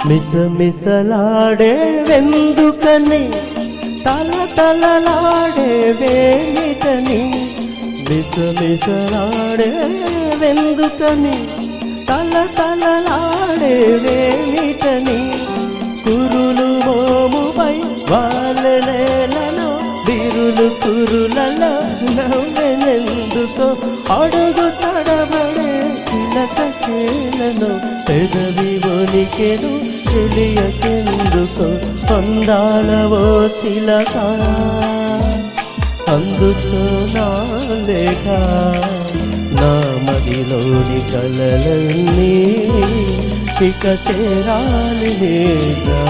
మిసమిసలాడే వెందుకని తలతలలాడే వేమిటని మిసమిసలాడే వెందుకని తలతలలాడే వేమిటని కురులు మోముపై వాలనేలలో బిరులు కురులలో నవ్వెనెందుకో అడుగు తడబడే చిలకకేలను పెదవి వణికెను చెలియకెందుకో అందాలవో చిలక అందుకో నా లేఖ నా మదిలోని కలలన్నీ ఇక చేరాలి నీగా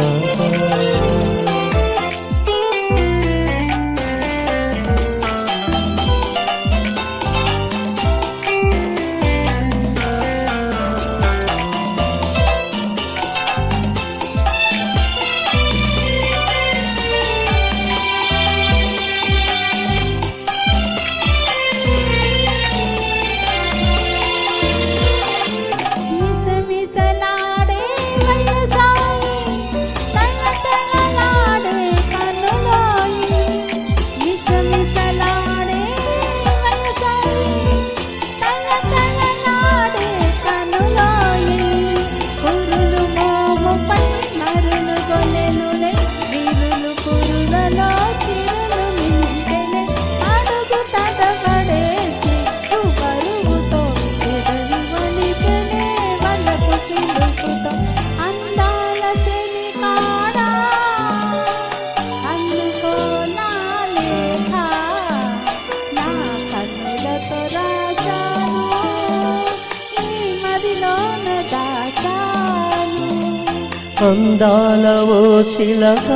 అందాలవో చిలక